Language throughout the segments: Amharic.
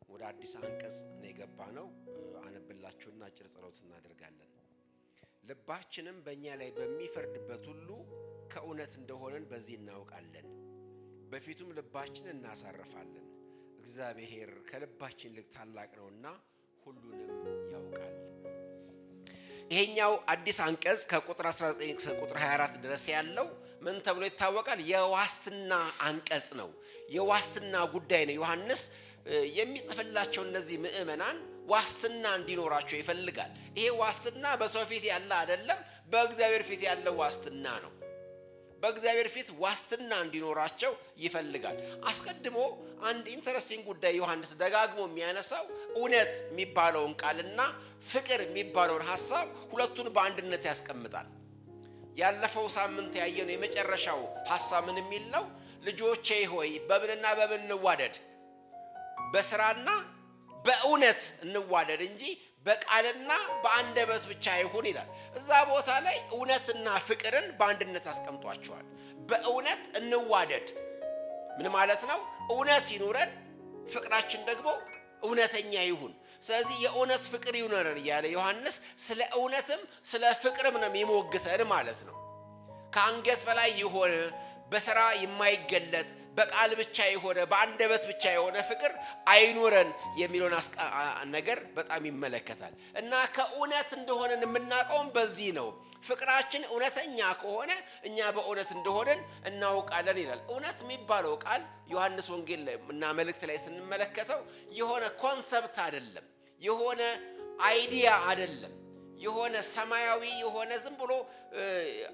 ወደ አዲስ አንቀጽ ነው የገባነው። አነብላችሁና አጭር ጸሎት እናደርጋለን። ልባችንም በእኛ ላይ በሚፈርድበት ሁሉ ከእውነት እንደሆነን በዚህ እናውቃለን፣ በፊቱም ልባችንን እናሳርፋለን። እግዚአብሔር ከልባችን ይልቅ ታላቅ ነውና ሁሉንም ያውቃል። ይሄኛው አዲስ አንቀጽ ከቁጥር 19 እስከ ቁጥር 24 ድረስ ያለው ምን ተብሎ ይታወቃል? የዋስትና አንቀጽ ነው። የዋስትና ጉዳይ ነው። ዮሐንስ የሚጽፍላቸው እነዚህ ምእመናን ዋስትና እንዲኖራቸው ይፈልጋል። ይሄ ዋስትና በሰው ፊት ያለ አይደለም፣ በእግዚአብሔር ፊት ያለ ዋስትና ነው። በእግዚአብሔር ፊት ዋስትና እንዲኖራቸው ይፈልጋል። አስቀድሞ አንድ ኢንተረስቲንግ ጉዳይ ዮሐንስ ደጋግሞ የሚያነሳው እውነት የሚባለውን ቃልና ፍቅር የሚባለውን ሐሳብ ሁለቱን በአንድነት ያስቀምጣል። ያለፈው ሳምንት ያየነው የመጨረሻው ሐሳብ ምን የሚል ነው? ልጆቼ ሆይ በምንና በምን እንዋደድ? በስራና በእውነት እንዋደድ እንጂ በቃልና በአንደበት ብቻ አይሁን ይላል። እዛ ቦታ ላይ እውነትና ፍቅርን በአንድነት አስቀምጧቸዋል። በእውነት እንዋደድ ምን ማለት ነው? እውነት ይኑረን፣ ፍቅራችን ደግሞ እውነተኛ ይሁን። ስለዚህ የእውነት ፍቅር ይኑረን እያለ ዮሐንስ ስለ እውነትም ስለ ፍቅርም ነው የሚሞግተን ማለት ነው። ከአንገት በላይ የሆነ በስራ የማይገለጥ በቃል ብቻ የሆነ በአንደበት ብቻ የሆነ ፍቅር አይኑረን የሚለውን ነገር በጣም ይመለከታል። እና ከእውነት እንደሆነን የምናውቀውም በዚህ ነው። ፍቅራችን እውነተኛ ከሆነ እኛ በእውነት እንደሆነን እናውቃለን ይላል። እውነት የሚባለው ቃል ዮሐንስ ወንጌል እና መልእክት ላይ ስንመለከተው የሆነ ኮንሰፕት አይደለም፣ የሆነ አይዲያ አይደለም፣ የሆነ ሰማያዊ የሆነ ዝም ብሎ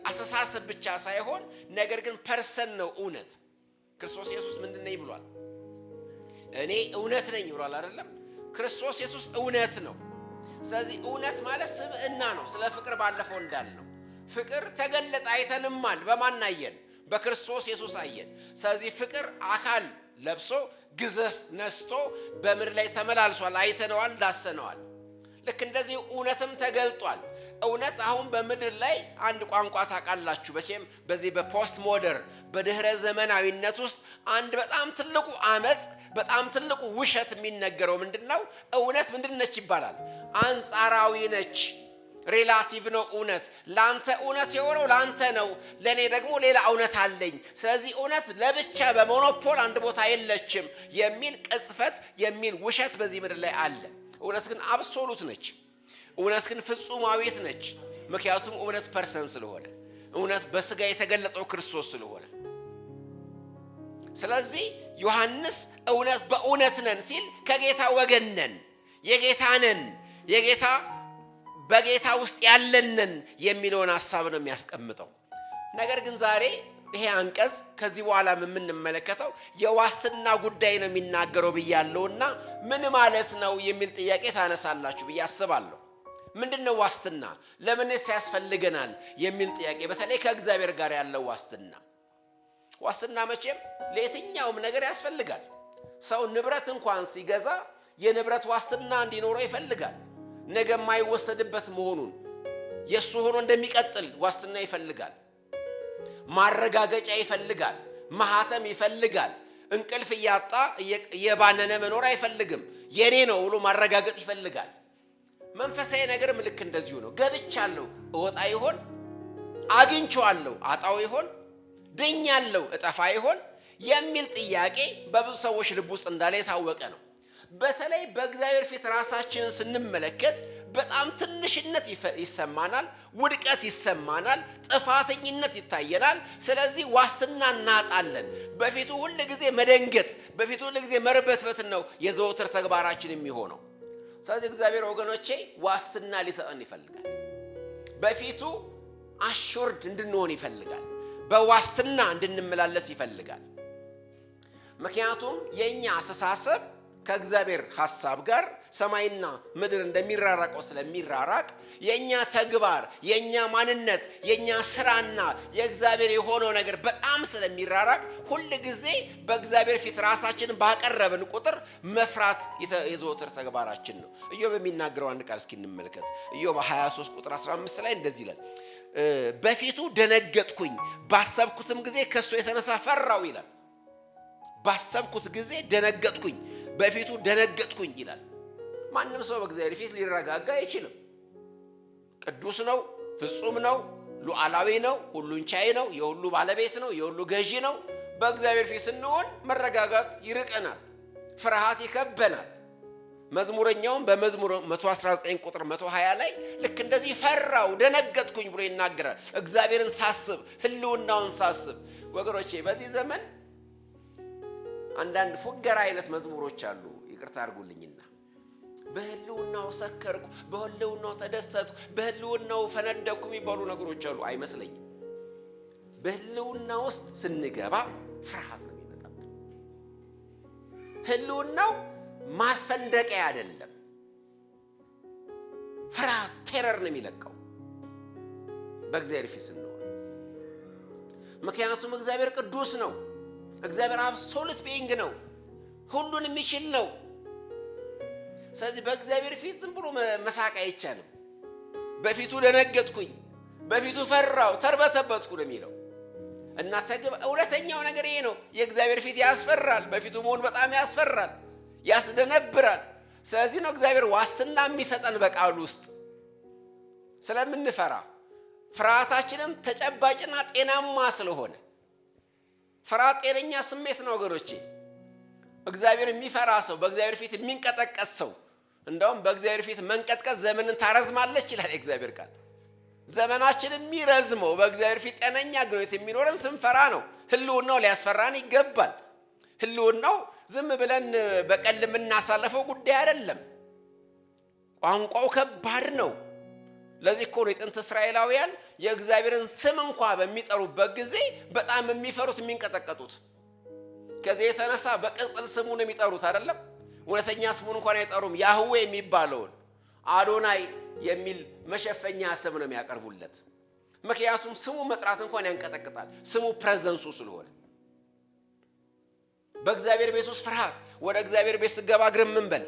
አስተሳሰብ ብቻ ሳይሆን ነገር ግን ፐርሰን ነው እውነት። ክርስቶስ ኢየሱስ ምንድን ነኝ ብሏል? እኔ እውነት ነኝ ብሏል አይደለም? ክርስቶስ ኢየሱስ እውነት ነው። ስለዚህ እውነት ማለት ስብዕና ነው። ስለ ፍቅር ባለፈው እንዳልነው ፍቅር ተገለጠ፣ አይተንማል። በማን አየን? በክርስቶስ ኢየሱስ አየን። ስለዚህ ፍቅር አካል ለብሶ ግዘፍ ነስቶ በምድር ላይ ተመላልሷል፣ አይተነዋል፣ ዳሰነዋል። ልክ እንደዚህ እውነትም ተገልጧል። እውነት አሁን በምድር ላይ አንድ ቋንቋ ታውቃላችሁ በቼም በዚህ በፖስት ሞደርን በድህረ ዘመናዊነት ውስጥ አንድ በጣም ትልቁ አመጽ በጣም ትልቁ ውሸት የሚነገረው ምንድነው? እውነት ምንድነች ይባላል? አንጻራዊ ነች፣ ሪላቲቭ ነው እውነት። ላንተ እውነት የሆነው ላንተ ነው፣ ለኔ ደግሞ ሌላ እውነት አለኝ። ስለዚህ እውነት ለብቻ በሞኖፖል አንድ ቦታ የለችም የሚል ቅጽፈት የሚል ውሸት በዚህ ምድር ላይ አለ። እውነት ግን አብሶሉት ነች። እውነት ግን ፍጹማዊት ነች። ምክንያቱም እውነት ፐርሰን ስለሆነ፣ እውነት በስጋ የተገለጠው ክርስቶስ ስለሆነ። ስለዚህ ዮሐንስ እውነት በእውነት ነን ሲል ከጌታ ወገን ነን፣ የጌታ ነን፣ የጌታ በጌታ ውስጥ ያለንን የሚለውን ሐሳብ ነው የሚያስቀምጠው። ነገር ግን ዛሬ ይሄ አንቀጽ ከዚህ በኋላ የምንመለከተው የዋስትና ጉዳይ ነው የሚናገረው ብያለሁና ምን ማለት ነው የሚል ጥያቄ ታነሳላችሁ ብዬ አስባለሁ። ምንድነው ዋስትና? ለምንስ ያስፈልገናል የሚል ጥያቄ፣ በተለይ ከእግዚአብሔር ጋር ያለው ዋስትና። ዋስትና መቼም ለየትኛውም ነገር ያስፈልጋል። ሰው ንብረት እንኳን ሲገዛ የንብረት ዋስትና እንዲኖረው ይፈልጋል። ነገ የማይወሰድበት መሆኑን የሱ ሆኖ እንደሚቀጥል ዋስትና ይፈልጋል። ማረጋገጫ ይፈልጋል። ማህተም ይፈልጋል። እንቅልፍ እያጣ እየባነነ መኖር አይፈልግም። የኔ ነው ብሎ ማረጋገጥ ይፈልጋል። መንፈሳዊ ነገር ልክ እንደዚሁ ነው። ገብቻለሁ፣ እወጣ ይሆን? አግኝቼዋለሁ፣ አጣው ይሆን? ድኛለሁ፣ እጠፋ ይሆን የሚል ጥያቄ በብዙ ሰዎች ልብ ውስጥ እንዳለ የታወቀ ነው። በተለይ በእግዚአብሔር ፊት ራሳችንን ስንመለከት በጣም ትንሽነት ይሰማናል፣ ውድቀት ይሰማናል፣ ጥፋተኝነት ይታየናል። ስለዚህ ዋስትና እናጣለን። በፊቱ ሁሉ ጊዜ መደንገጥ፣ በፊቱ ሁሉ ጊዜ መርበትበት ነው የዘወትር ተግባራችን የሚሆነው። ስለዚህ እግዚአብሔር ወገኖቼ ዋስትና ሊሰጠን ይፈልጋል። በፊቱ አሹርድ እንድንሆን ይፈልጋል። በዋስትና እንድንመላለስ ይፈልጋል። ምክንያቱም የኛ አስተሳሰብ ከእግዚአብሔር ሐሳብ ጋር ሰማይና ምድር እንደሚራራቀው ስለሚራራቅ የኛ ተግባር፣ የኛ ማንነት፣ የኛ ስራና የእግዚአብሔር የሆነው ነገር በጣም ስለሚራራቅ ሁሉ ጊዜ በእግዚአብሔር ፊት ራሳችንን ባቀረብን ቁጥር መፍራት የዘወትር ተግባራችን ነው። ኢዮብ የሚናገረው አንድ ቃል እስኪ እንመልከት። ኢዮብ 23 ቁጥር 15 ላይ እንደዚህ ይላል፣ በፊቱ ደነገጥኩኝ፣ ባሰብኩትም ጊዜ ከሱ የተነሳ ፈራው ይላል። ባሰብኩት ጊዜ ደነገጥኩኝ፣ በፊቱ ደነገጥኩኝ ይላል። ማንም ሰው በእግዚአብሔር ፊት ሊረጋጋ አይችልም። ቅዱስ ነው፣ ፍጹም ነው፣ ሉዓላዊ ነው፣ ሁሉን ቻይ ነው፣ የሁሉ ባለቤት ነው፣ የሁሉ ገዢ ነው። በእግዚአብሔር ፊት ስንሆን መረጋጋት ይርቀናል፣ ፍርሃት ይከበናል። መዝሙረኛውም በመዝሙር 119 ቁጥር 120 ላይ ልክ እንደዚህ ፈራው ደነገጥኩኝ ብሎ ይናገራል። እግዚአብሔርን ሳስብ፣ ህልውናውን ሳስብ። ወገኖቼ በዚህ ዘመን አንዳንድ ፉገራ አይነት መዝሙሮች አሉ፣ ይቅርታ አድርጉልኝና በህልውናው ሰከርኩ፣ በህልውናው ተደሰትኩ፣ በህልውናው ፈነደኩ የሚባሉ ነገሮች አሉ። አይመስለኝም። በህልውና ውስጥ ስንገባ ፍርሃት ነው የሚመጣብን። ህልውናው ማስፈንደቂያ አይደለም። ፍርሃት ቴረር ነው የሚለቀው በእግዚአብሔር ፊት ስንሆን። ምክንያቱም እግዚአብሔር ቅዱስ ነው። እግዚአብሔር አብሶሉት ቢይንግ ነው፣ ሁሉን የሚችል ነው። ስለዚህ በእግዚአብሔር ፊት ዝም ብሎ መሳቅ አይቻልም። በፊቱ ደነገጥኩኝ፣ በፊቱ ፈራው፣ ተርበተበትኩ ነው የሚለው እና እውነተኛው ነገር ይሄ ነው። የእግዚአብሔር ፊት ያስፈራል። በፊቱ መሆን በጣም ያስፈራል፣ ያስደነብራል። ስለዚህ ነው እግዚአብሔር ዋስትና የሚሰጠን በቃሉ ውስጥ ስለምንፈራ፣ ፍርሃታችንም ተጨባጭና ጤናማ ስለሆነ። ፍርሃት ጤነኛ ስሜት ነው ወገኖቼ። እግዚአብሔር የሚፈራ ሰው፣ በእግዚአብሔር ፊት የሚንቀጠቀስ ሰው፣ እንደውም በእግዚአብሔር ፊት መንቀጥቀጥ ዘመንን ታረዝማለች ይላል የእግዚአብሔር ቃል። ዘመናችን የሚረዝመው በእግዚአብሔር ፊት ጤነኛ ግንኙነት የሚኖረን ስንፈራ ነው። ህልውናው ሊያስፈራን ይገባል። ህልውናው ዝም ብለን በቀል የምናሳልፈው ጉዳይ አይደለም። ቋንቋው ከባድ ነው። ለዚህ እኮ ነው የጥንት እስራኤላውያን የእግዚአብሔርን ስም እንኳ በሚጠሩበት ጊዜ በጣም የሚፈሩት የሚንቀጠቀጡት። ከዚህ የተነሳ በቅጽል ስሙ ነው የሚጠሩት አይደለም። እውነተኛ ስሙን እንኳን አይጠሩም። ያህዌ የሚባለውን አዶናይ የሚል መሸፈኛ ስም ነው የሚያቀርቡለት። ምክንያቱም ስሙ መጥራት እንኳን ያንቀጠቅጣል፣ ስሙ ፕሬዘንሱ ስለሆነ። በእግዚአብሔር ቤት ውስጥ ፍርሃት። ወደ እግዚአብሔር ቤት ስገባ እግርህን ምን በል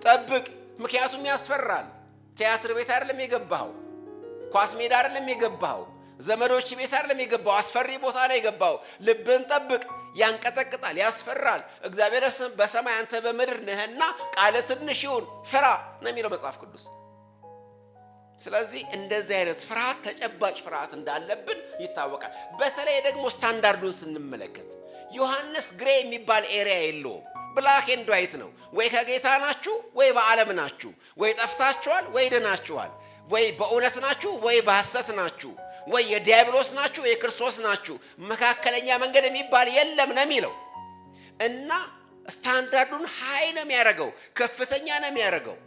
ጠብቅ፣ ምክንያቱም ያስፈራል። ቲያትር ቤት አይደለም የገባኸው፣ ኳስ ሜዳ አይደለም የገባኸው፣ ዘመዶች ቤት አይደለም የገባኸው፣ አስፈሪ ቦታ ላይ የገባኸው። ልብህን ጠብቅ፣ ያንቀጠቅጣል፣ ያስፈራል። እግዚአብሔር በሰማይ አንተ በምድር ነህና ቃል ትንሽ ይሁን ፍራ ነው የሚለው መጽሐፍ ቅዱስ። ስለዚህ እንደዚህ አይነት ፍርሃት ተጨባጭ ፍርሃት እንዳለብን ይታወቃል። በተለይ ደግሞ ስታንዳርዱን ስንመለከት ዮሐንስ ግሬ የሚባል ኤሪያ የለውም። ብላክ ኤንድ ዋይት ነው። ወይ ከጌታ ናችሁ ወይ በዓለም ናችሁ፣ ወይ ጠፍታችኋል ወይ ድናችኋል፣ ወይ በእውነት ናችሁ ወይ በሐሰት ናችሁ፣ ወይ የዲያብሎስ ናችሁ ወይ የክርስቶስ ናችሁ፣ መካከለኛ መንገድ የሚባል የለም ነው የሚለው እና ስታንዳርዱን ሃይ ነው የሚያደርገው፣ ከፍተኛ ነው የሚያደርገው።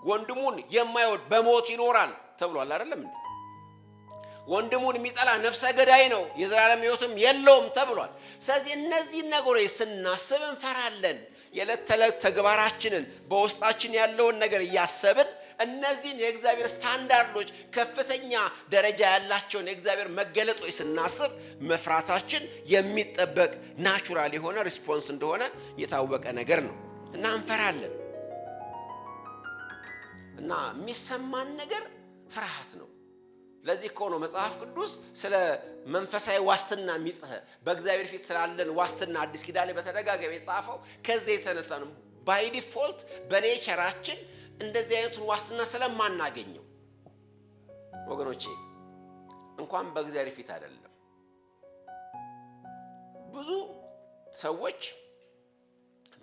ወንድሙን የማይወድ በሞት ይኖራል ተብሏል አይደለም እንዴ? ወንድሙን የሚጠላ ነፍሰ ገዳይ ነው፣ የዘላለም ሕይወትም የለውም ተብሏል። ስለዚህ እነዚህ ነገሮች ስናስብ እንፈራለን። የዕለት ተዕለት ተግባራችንን በውስጣችን ያለውን ነገር እያሰብን እነዚህን የእግዚአብሔር ስታንዳርዶች ከፍተኛ ደረጃ ያላቸውን የእግዚአብሔር መገለጦች ስናስብ መፍራታችን የሚጠበቅ ናቹራል የሆነ ሪስፖንስ እንደሆነ የታወቀ ነገር ነው እና እንፈራለን እና የሚሰማን ነገር ፍርሃት ነው። ለዚህ እኮ ነው መጽሐፍ ቅዱስ ስለ መንፈሳዊ ዋስትና የሚጽህ በእግዚአብሔር ፊት ስላለን ዋስትና አዲስ ኪዳን ላይ በተደጋጋሚ የጻፈው ከዚህ የተነሳ ነው። ባይ ዲፎልት በኔቸራችን እንደዚህ አይነቱን ዋስትና ስለማናገኘው ወገኖቼ እንኳን በእግዚአብሔር ፊት አይደለም። ብዙ ሰዎች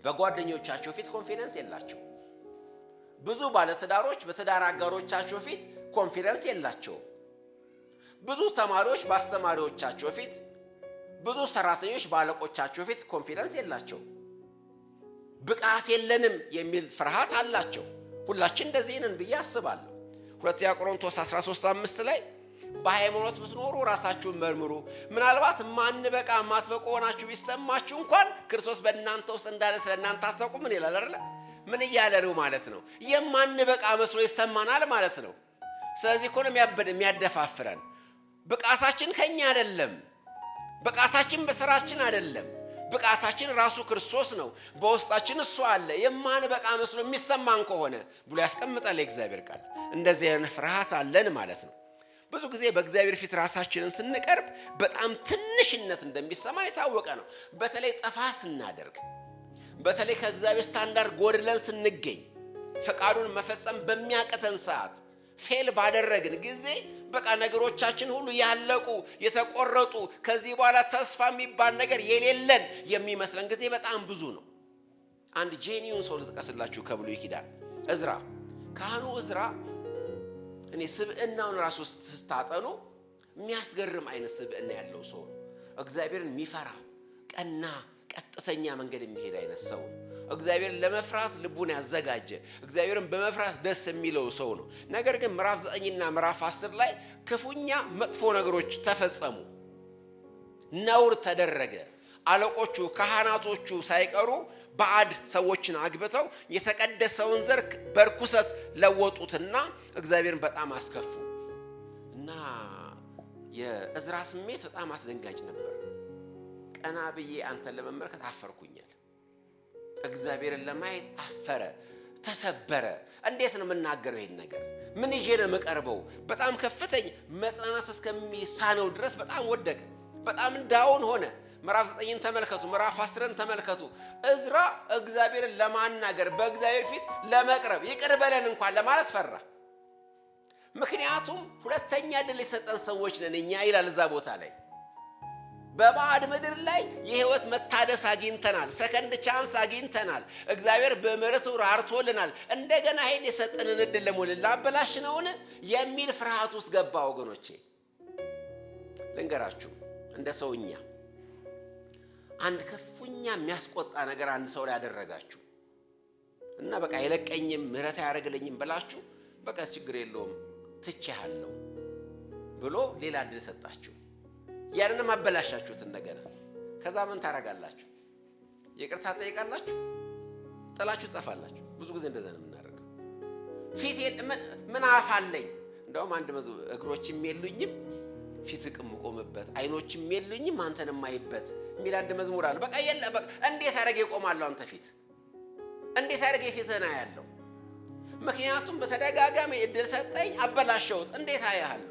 በጓደኞቻቸው ፊት ኮንፊደንስ የላቸው። ብዙ ባለትዳሮች በትዳር አጋሮቻቸው ፊት ኮንፊደንስ የላቸው። ብዙ ተማሪዎች በአስተማሪዎቻቸው ፊት፣ ብዙ ሰራተኞች በአለቆቻቸው ፊት ኮንፊደንስ የላቸው። ብቃት የለንም የሚል ፍርሃት አላቸው። ሁላችን እንደዚህ ነን ብዬ አስባለሁ። ሁለተኛ ቆሮንቶስ 13:5 ላይ በሃይማኖት ብትኖሩ ራሳችሁን መርምሩ፣ ምናልባት ማንበቃ ማትበቁ ሆናችሁ ቢሰማችሁ እንኳን ክርስቶስ በእናንተ ውስጥ እንዳለ ስለ እናንተ አታውቁም። ምን ይላል አይደል? ምን እያለ ነው ማለት ነው? የማንበቃ መስሎ ይሰማናል ማለት ነው። ስለዚህ እኮ ነው የሚያደፋፍረን። ብቃታችን ከኛ አይደለም። ብቃታችን በስራችን አይደለም። ብቃታችን ራሱ ክርስቶስ ነው። በውስጣችን እሱ አለ። የማንበቃ መስሎ የሚሰማን ከሆነ ብሎ ያስቀምጣል የእግዚአብሔር ቃል። እንደዚህ አይነት ፍርሃት አለን ማለት ነው። ብዙ ጊዜ በእግዚአብሔር ፊት ራሳችንን ስንቀርብ በጣም ትንሽነት እንደሚሰማን የታወቀ ነው። በተለይ ጥፋት ስናደርግ፣ በተለይ ከእግዚአብሔር ስታንዳርድ ጎድለን ስንገኝ ፈቃዱን መፈጸም በሚያቀተን ሰዓት ፌል ባደረግን ጊዜ በቃ ነገሮቻችን ሁሉ ያለቁ የተቆረጡ ከዚህ በኋላ ተስፋ የሚባል ነገር የሌለን የሚመስለን ጊዜ በጣም ብዙ ነው። አንድ ጄኒውን ሰው ልጥቀስላችሁ ከብሉይ ኪዳን እዝራ። ካህኑ እዝራ እኔ ስብዕናውን ራሱ ስታጠኑ የሚያስገርም አይነት ስብዕና ያለው ሰው ነው። እግዚአብሔርን የሚፈራ ቀና ቀጥተኛ መንገድ የሚሄድ አይነት ሰው ነው። እግዚአብሔርን ለመፍራት ልቡን ያዘጋጀ እግዚአብሔርን በመፍራት ደስ የሚለው ሰው ነው። ነገር ግን ምዕራፍ 9ና ምዕራፍ 10 ላይ ክፉኛ መጥፎ ነገሮች ተፈጸሙ፣ ነውር ተደረገ። አለቆቹ ካህናቶቹ ሳይቀሩ ባዕድ ሰዎችን አግብተው የተቀደሰውን ዘር በርኩሰት ለወጡትና እግዚአብሔርን በጣም አስከፉ እና የእዝራ ስሜት በጣም አስደንጋጭ ነበር። ቀና ብዬ አንተን ለመመልከት አፈርኩኛል። እግዚአብሔርን ለማየት አፈረ፣ ተሰበረ። እንዴት ነው የምናገረው ይሄን ነገር? ምን ይዤ ነው የምቀርበው? በጣም ከፍተኛ መጽናናት እስከሚሳነው ድረስ በጣም ወደቀ፣ በጣም ዳውን ሆነ። ምዕራፍ 9ን ተመልከቱ፣ ምዕራፍ 10ን ተመልከቱ። እዝራ እግዚአብሔርን ለማናገር በእግዚአብሔር ፊት ለመቅረብ ይቅር በለን እንኳን ለማለት ፈራ። ምክንያቱም ሁለተኛ ዕድል የሰጠን ሰዎች ነን እኛ ይላል እዛ ቦታ ላይ። በባዕድ ምድር ላይ የህይወት መታደስ አግኝተናል፣ ሰከንድ ቻንስ አግኝተናል። እግዚአብሔር በምሕረቱ ራርቶልናል። እንደገና ሄድ የሰጠንን ዕድል ለሞልን ላበላሽ ነውን የሚል ፍርሃት ውስጥ ገባ። ወገኖቼ ልንገራችሁ፣ እንደ ሰውኛ አንድ ከፉኛ የሚያስቆጣ ነገር አንድ ሰው ላይ ያደረጋችሁ እና በቃ አይለቀኝም ምሕረት አያደርግልኝም ብላችሁ በቃ ችግር የለውም ትቼሃለሁ ብሎ ሌላ ዕድል ሰጣችሁ። ያንንም አበላሻችሁት እንደገና። ከዛ ምን ታረጋላችሁ? ይቅርታ ጠይቃላችሁ፣ ጥላችሁ ትጠፋላችሁ። ብዙ ጊዜ እንደዛ ነው የምናደርገው። ፊት ምን አፋለኝ፣ እንደውም አንድ እግሮችም የሉኝም ፊት ቆምበት፣ አይኖችም የሉኝም አንተን ማይበት የሚል አንድ መዝሙር አለ። በቃ እንዴት አደረገ ይቆማለሁ አንተ ፊት? እንዴት አደረገ ፊትህን አያለሁ? ምክንያቱም በተደጋጋሚ ዕድል ሰጠኝ፣ አበላሸሁት። እንዴት አያለሁ?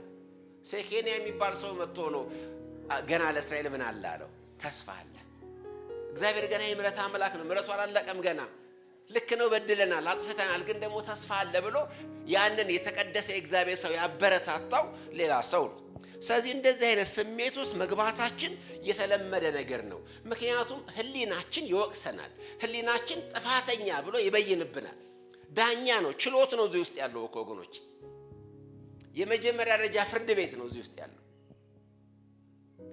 ሴኬንያ የሚባል ሰው መጥቶ ነው ገና ለእስራኤል ምን አለ አለው? ተስፋ አለ። እግዚአብሔር ገና የምሕረት አምላክ ነው። ምሕረቱ አላለቀም ገና። ልክ ነው፣ በድለናል፣ አጥፍተናል፣ ግን ደግሞ ተስፋ አለ ብሎ ያንን የተቀደሰ የእግዚአብሔር ሰው ያበረታታው ሌላ ሰው ነው። ስለዚህ እንደዚህ አይነት ስሜት ውስጥ መግባታችን የተለመደ ነገር ነው። ምክንያቱም ሕሊናችን ይወቅሰናል። ሕሊናችን ጥፋተኛ ብሎ ይበይንብናል። ዳኛ ነው፣ ችሎት ነው እዚህ ውስጥ ያለው ወገኖች። የመጀመሪያ ደረጃ ፍርድ ቤት ነው እዚህ ውስጥ ያለው።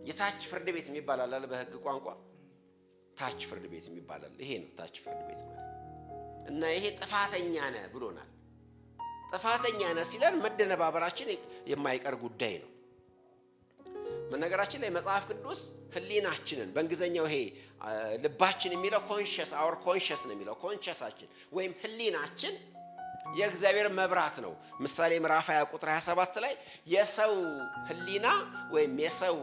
የታች ፍርድ ቤት የሚባል አለ በሕግ ቋንቋ። ታች ፍርድ ቤት የሚባል አለ። ይሄ ነው ታች ፍርድ ቤት ማለት እና ይሄ ጥፋተኛ ነህ ብሎናል። ጥፋተኛ ነህ ሲለን መደነባበራችን የማይቀር ጉዳይ ነው። በነገራችን ላይ መጽሐፍ ቅዱስ ሕሊናችንን በእንግሊዝኛው ይሄ ልባችን የሚለው ኮንሽስ አወር ኮንሽስ ነው የሚለው። ኮንሽሳችን ወይም ሕሊናችን የእግዚአብሔር መብራት ነው። ምሳሌ ምዕራፍ 20 ቁጥር 27 ላይ የሰው ሕሊና ወይም የሰው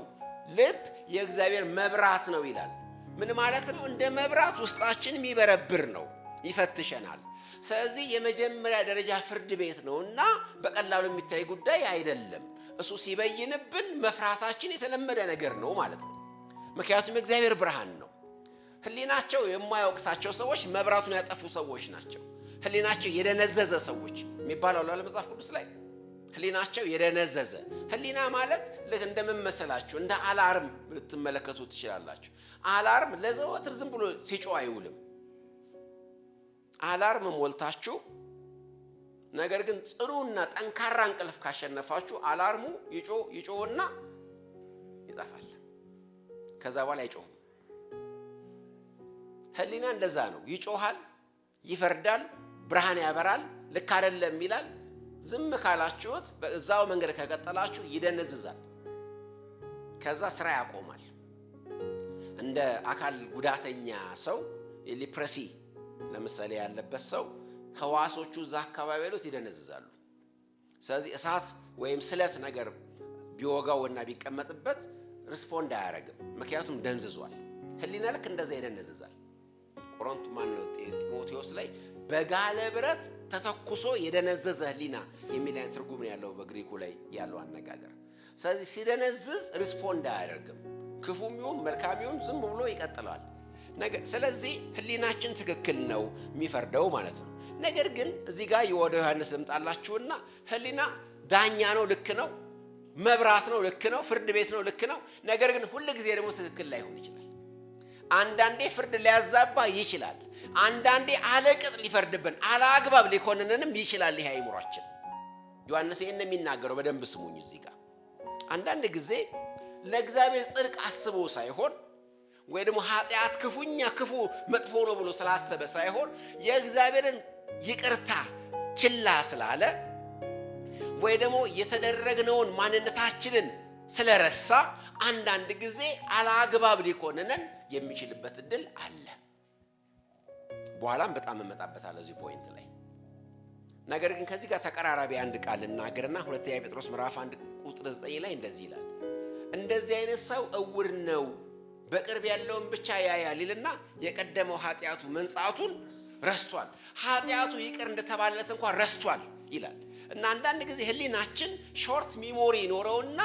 ልብ የእግዚአብሔር መብራት ነው ይላል። ምን ማለት ነው? እንደ መብራት ውስጣችን የሚበረብር ነው፣ ይፈትሸናል። ስለዚህ የመጀመሪያ ደረጃ ፍርድ ቤት ነውና በቀላሉ የሚታይ ጉዳይ አይደለም። እሱ ሲበይንብን መፍራታችን የተለመደ ነገር ነው ማለት ነው። ምክንያቱም የእግዚአብሔር ብርሃን ነው። ሕሊናቸው የማያወቅሳቸው ሰዎች መብራቱን ያጠፉ ሰዎች ናቸው። ሕሊናቸው የደነዘዘ ሰዎች የሚባለው አለ መጽሐፍ ቅዱስ ላይ። ሕሊናቸው የደነዘዘ። ሕሊና ማለት ልክ እንደምመሰላችሁ እንደ አላርም ልትመለከቱ ትችላላችሁ። አላርም ለዘወትር ዝም ብሎ ሲጮህ አይውልም። አላርም ሞልታችሁ ነገር ግን ጽኑና ጠንካራ እንቅልፍ ካሸነፋችሁ አላርሙ ይጮህና ይጠፋል። ከዛ በኋላ አይጮህም። ሕሊና እንደዛ ነው። ይጮሃል፣ ይፈርዳል፣ ብርሃን ያበራል፣ ልክ አይደለም ይላል። ዝም ካላችሁት በዛው መንገድ ከቀጠላችሁ ይደነዝዛል። ከዛ ስራ ያቆማል። እንደ አካል ጉዳተኛ ሰው ሊፕረሲ ለምሳሌ ያለበት ሰው ህዋሶቹ እዛ አካባቢ ያሉት ይደነዝዛሉ። ስለዚህ እሳት ወይም ስለት ነገር ቢወጋውና ቢቀመጥበት ሪስፖንድ አያደርግም፣ ምክንያቱም ደንዝዟል። ሕሊና ልክ እንደዛ ይደነዝዛል። ጢሞቴዎስ ላይ በጋለ ብረት ተተኩሶ የደነዘዘ ሕሊና የሚል አይነት ትርጉም ያለው በግሪኩ ላይ ያለው አነጋገር። ስለዚህ ሲደነዝዝ ሪስፖንድ አያደርግም። ክፉም ይሁን መልካም ይሁን ዝም ብሎ ይቀጥላል። ስለዚህ ህሊናችን ትክክል ነው የሚፈርደው ማለት ነው። ነገር ግን እዚህ ጋር ወደ ዮሐንስ ልምጣላችሁና ህሊና ዳኛ ነው፣ ልክ ነው፣ መብራት ነው፣ ልክ ነው፣ ፍርድ ቤት ነው፣ ልክ ነው። ነገር ግን ሁሉ ጊዜ ደግሞ ትክክል ላይሆን ይችላል። አንዳንዴ ፍርድ ሊያዛባ ይችላል። አንዳንዴ አለቅጥ ሊፈርድብን፣ አላግባብ ሊኮንንንም ይችላል። ይሄ አይምሯችን ዮሐንስ ይሄን የሚናገረው በደንብ ስሙኝ። እዚህ ጋር አንዳንድ ጊዜ ለእግዚአብሔር ጽድቅ አስቦ ሳይሆን ወይ ደግሞ ኃጢአት ክፉኛ ክፉ መጥፎ ነው ብሎ ስላሰበ ሳይሆን የእግዚአብሔርን ይቅርታ ችላ ስላለ ወይ ደግሞ የተደረግነውን ማንነታችንን ስለረሳ አንዳንድ ጊዜ አላግባብ ሊኮንነን የሚችልበት እድል አለ። በኋላም በጣም እመጣበታለሁ እዚህ ፖይንት ላይ። ነገር ግን ከዚህ ጋር ተቀራራቢ አንድ ቃል እናገርና ሁለተኛ ጴጥሮስ ምዕራፍ 1 ቁጥር 9 ላይ እንደዚህ ይላል፣ እንደዚህ አይነት ሰው እውር ነው፣ በቅርብ ያለውን ብቻ ያያል ይልና የቀደመው ኃጢአቱ መንጻቱን ረስቷል። ኃጢአቱ ይቅር እንደተባለለት እንኳን ረስቷል ይላል። እና አንዳንድ ጊዜ ህሊናችን ሾርት ሚሞሪ ኖረውና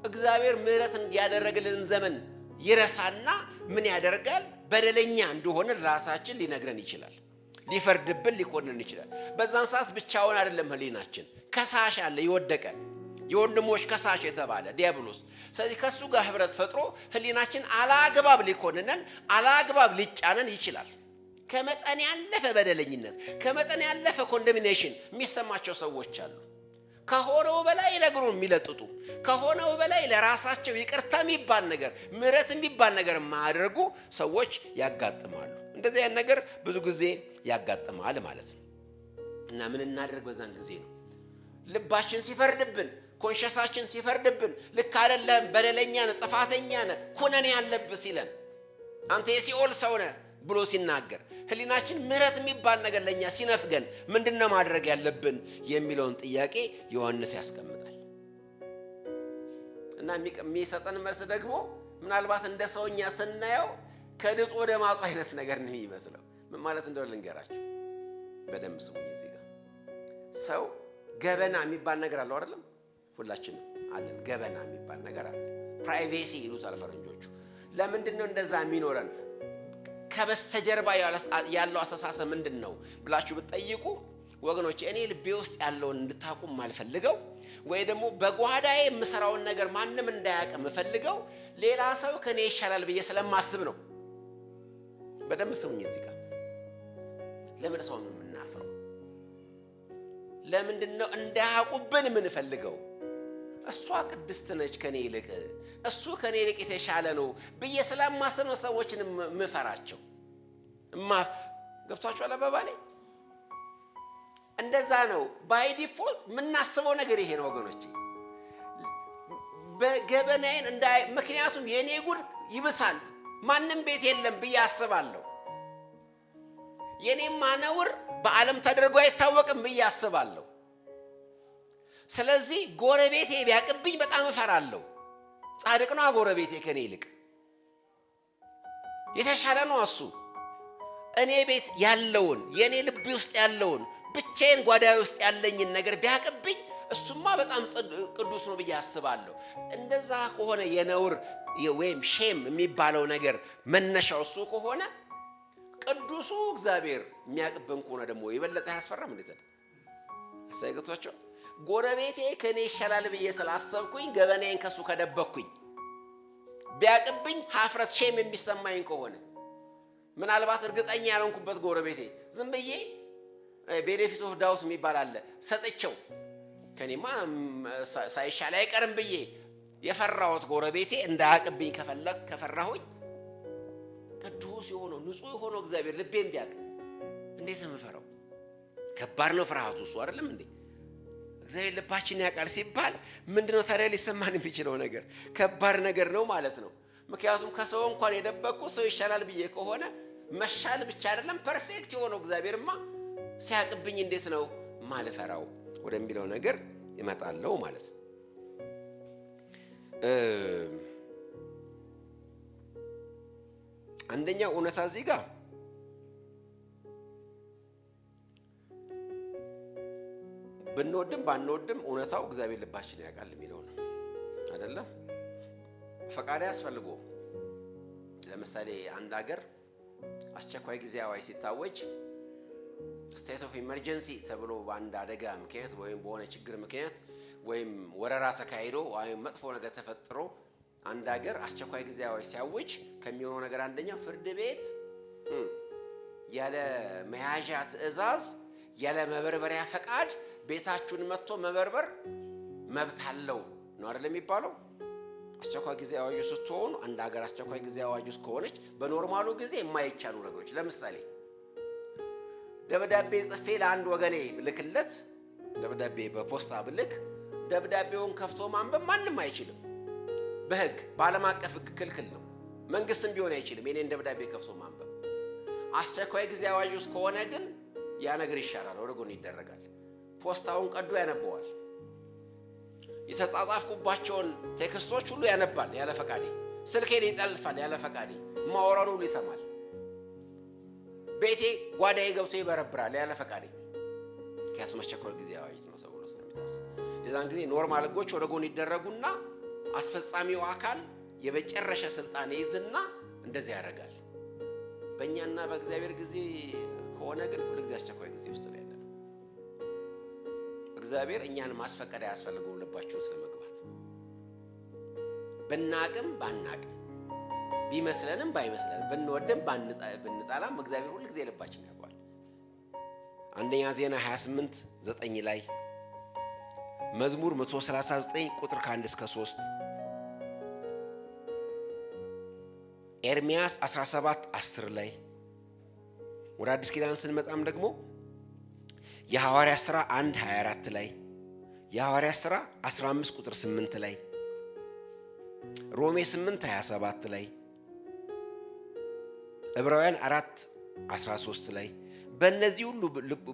እግዚአብሔር ምሕረት እንዲያደርግልን ዘመን ይረሳና ምን ያደርጋል? በደለኛ እንደሆነ ራሳችን ሊነግረን ይችላል፣ ሊፈርድብን ሊኮንን ይችላል። በዛን ሰዓት ብቻውን አይደለም ህሊናችን፣ ከሳሽ አለ፣ የወደቀ የወንድሞች ከሳሽ የተባለ ዲያብሎስ። ስለዚህ ከሱ ጋር ህብረት ፈጥሮ ህሊናችን አላግባብ ሊኮንነን፣ አላግባብ ሊጫነን ይችላል። ከመጠን ያለፈ በደለኝነት፣ ከመጠን ያለፈ ኮንደሚኔሽን የሚሰማቸው ሰዎች አሉ። ከሆነው በላይ ነገሩን የሚለጥጡ፣ ከሆነው በላይ ለራሳቸው ይቅርታ የሚባል ነገር፣ ምሕረት የሚባል ነገር የማያደርጉ ሰዎች ያጋጥማሉ። እንደዚህ አይነት ነገር ብዙ ጊዜ ያጋጥማል ማለት ነው። እና ምን እናደርግ በዛን ጊዜ ነው? ልባችን ሲፈርድብን፣ ኮንሸሳችን ሲፈርድብን፣ ልክ አይደለም፣ በደለኛ ነህ፣ ጥፋተኛ ነህ፣ ኩነኔ ያለብህ ሲለን፣ አንተ የሲኦል ሰው ነህ ብሎ ሲናገር፣ ህሊናችን ምሕረት የሚባል ነገር ለኛ ሲነፍገን ምንድነው ማድረግ ያለብን የሚለውን ጥያቄ ዮሐንስ ያስቀምጣል። እና የሚሰጠን መልስ ደግሞ ምናልባት እንደ ሰውኛ ስናየው ከድጡ ወደ ማጡ አይነት ነገር ነው የሚመስለው። ምን ማለት እንደሆነ ልንገራችሁ፣ በደንብ ስሙኝ። እዚህ ጋር ሰው ገበና የሚባል ነገር አለው አይደለም? ሁላችንም አለን። ገበና የሚባል ነገር አለ። ፕራይቬሲ ይሉታል ፈረንጆቹ። ለምንድን ነው እንደዛ የሚኖረን? ከበስተጀርባ ያለው አስተሳሰብ ምንድን ነው ብላችሁ ብትጠይቁ ወገኖች፣ እኔ ልቤ ውስጥ ያለውን እንድታውቁ ማልፈልገው ወይ ደግሞ በጓዳዬ የምሰራውን ነገር ማንም እንዳያውቅ የምፈልገው ሌላ ሰው ከኔ ይሻላል ብዬ ስለማስብ ነው። በደንብ ስሙኝ እዚህ ጋር። ለምን ሰው ነው የምናፍረው? ለምንድን ነው እንዳያውቁብን የምንፈልገው? እሷ ቅድስት ነች ከኔ ይልቅ፣ እሱ ከኔ ይልቅ የተሻለ ነው ብዬ ስለማስብ ነው ሰዎችን የምፈራቸው። ገብቷችኋል አባባሌ? እንደዛ ነው ባይ ዲፎልት የምናስበው ነገር ይሄ ነው ወገኖቼ። በገበናዬን ምክንያቱም የኔ ጉድ ይብሳል፣ ማንም ቤት የለም ብዬ አስባለሁ። የኔም ማነውር በዓለም ተደርጎ አይታወቅም ብዬ አስባለሁ። ስለዚህ ጎረቤቴ ቢያቅብኝ በጣም እፈራለሁ። ጻድቅ ነው ጎረቤቴ ከኔ ይልቅ፣ የተሻለ ነው እሱ። እኔ ቤት ያለውን የኔ ልብ ውስጥ ያለውን ብቻዬን ጓዳዬ ውስጥ ያለኝን ነገር ቢያቅብኝ እሱማ በጣም ቅዱስ ነው ብዬ አስባለሁ። እንደዛ ከሆነ የነውር ወይም ሼም የሚባለው ነገር መነሻው እሱ ከሆነ ቅዱሱ እግዚአብሔር የሚያቅብን ከሆነ ደግሞ የበለጠ ያስፈራም። እንዴት አሳይገቷቸው ጎረቤቴ ከኔ ይሻላል ብዬ ስላሰብኩኝ ገበናዬን ከሱ ከደበኩኝ ቢያቅብኝ ሀፍረት ሼም የሚሰማኝ ከሆነ ምናልባት እርግጠኛ ያልሆንኩበት ጎረቤቴ ዝም ብዬ ቤኔፊት ኦፍ ዳውት የሚባል አለ ሰጥቼው ከኔማ ሳይሻል አይቀርም ብዬ የፈራሁት ጎረቤቴ እንዳያቅብኝ ከፈራሁኝ ቅዱስ የሆነው ንጹህ የሆነው እግዚአብሔር ልቤን ቢያቅ እንዴት ነው የምፈራው? ከባድ ነው ፍርሃቱ እሱ አይደለም እንዴ? እግዚአብሔር ልባችን ያውቃል ሲባል ምንድነው ታዲያ ሊሰማን የሚችለው ነገር? ከባድ ነገር ነው ማለት ነው። ምክንያቱም ከሰው እንኳን የደበቅኩ ሰው ይሻላል ብዬ ከሆነ መሻል ብቻ አይደለም ፐርፌክት የሆነው እግዚአብሔርማ ሲያቅብኝ እንዴት ነው ማልፈራው ወደሚለው ነገር ይመጣለው ማለት ነው። አንደኛው እውነታ እዚህ ጋር ብንወድም ባንወድም እውነታው እግዚአብሔር ልባችን ያውቃል የሚለው ነው አይደለም? ፈቃድ ያስፈልገው። ለምሳሌ አንድ ሀገር አስቸኳይ ጊዜ አዋጅ ሲታወጅ ስቴት ኦፍ ኢመርጀንሲ ተብሎ በአንድ አደጋ ምክንያት ወይም በሆነ ችግር ምክንያት ወይም ወረራ ተካሂዶ ወይም መጥፎ ነገር ተፈጥሮ አንድ ሀገር አስቸኳይ ጊዜ አዋጅ ሲያውጅ ከሚሆነው ነገር አንደኛው ፍርድ ቤት ያለ መያዣ ትዕዛዝ ያለ መበርበሪያ ፈቃድ ቤታችሁን መጥቶ መበርበር መብት አለው ነው አይደል የሚባለው? አስቸኳይ ጊዜ አዋጅ ስትሆኑ አንድ ሀገር አስቸኳይ ጊዜ አዋጅ ውስጥ ከሆነች በኖርማሉ ጊዜ የማይቻሉ ነገሮች ለምሳሌ ደብዳቤ ጽፌ ለአንድ ወገኔ ልክለት ደብዳቤ በፖስታ ብልክ ደብዳቤውን ከፍቶ ማንበብ ማንም አይችልም። በህግ በዓለም አቀፍ ህግ ክልክል ነው። መንግስትም ቢሆን አይችልም የኔን ደብዳቤ ከፍቶ ማንበብ። አስቸኳይ ጊዜ አዋጅ ውስጥ ከሆነ ግን ያ ነገር ይሻላል፣ ወደ ጎን ይደረጋል። ፖስታውን ቀዶ ያነበዋል። የተጻጻፍኩባቸውን ቴክስቶች ሁሉ ያነባል ያለ ፈቃዴ። ስልኬን ይጠልፋል ያለ ፈቃዴ። ማወራውን ሁሉ ይሰማል። ቤቴ ጓዳዬ ገብቶ ይበረብራል ያለ ፈቃዴ። ምክንያቱም አስቸኳይ ጊዜ አዋጅ ነው ተብሎ ስለሚታሰብ የዛን ጊዜ ኖርማል ህጎች ወደ ጎን ይደረጉና አስፈጻሚው አካል የመጨረሻ ስልጣን ይዝና እንደዚህ ያደርጋል። በእኛና በእግዚአብሔር ጊዜ ከሆነ ግን ሁሉ ጊዜ አስቸኳይ ጊዜ ውስጥ ነው ያለነው። እግዚአብሔር እኛን ማስፈቀድ አያስፈልገው ልባችሁን ስለመግባት በናቅም ባናቅም ቢመስለንም ባይመስለንም ብንወድም ብንጣላም እግዚአብሔር ሁሉ ጊዜ ልባችን ያውቃል። አንደኛ ዜና 28:9 ላይ መዝሙር 139 ቁጥር 1 እስከ 3 ኤርምያስ 17:10 ላይ ወደ አዲስ ኪዳን ስንመጣም ደግሞ የሐዋርያት ሥራ 1:24 ላይ የሐዋርያት ሥራ 15 ቁጥር 8 ላይ ሮሜ 8:27 ላይ ዕብራውያን 4:13 ላይ በእነዚህ ሁሉ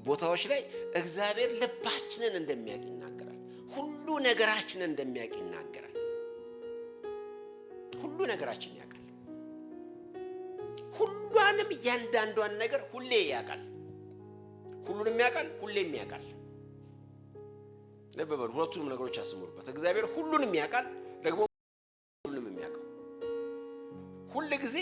ቦታዎች ላይ እግዚአብሔር ልባችንን እንደሚያውቅ ይናገራል። ሁሉ ነገራችንን እንደሚያውቅ ይናገራል። ሁሉ ነገራችንን ያውቃል። ሁሉንም እያንዳንዷን ነገር ሁሌ ያውቃል። ሁሉንም ያውቃል፣ ሁሌም ያውቃል። ልብ በሉ፣ ሁለቱንም ነገሮች አስምሩበት። እግዚአብሔር ሁሉንም ያውቃል፣ ደግሞ ሁሉንም የሚያውቀው ሁሉ ጊዜ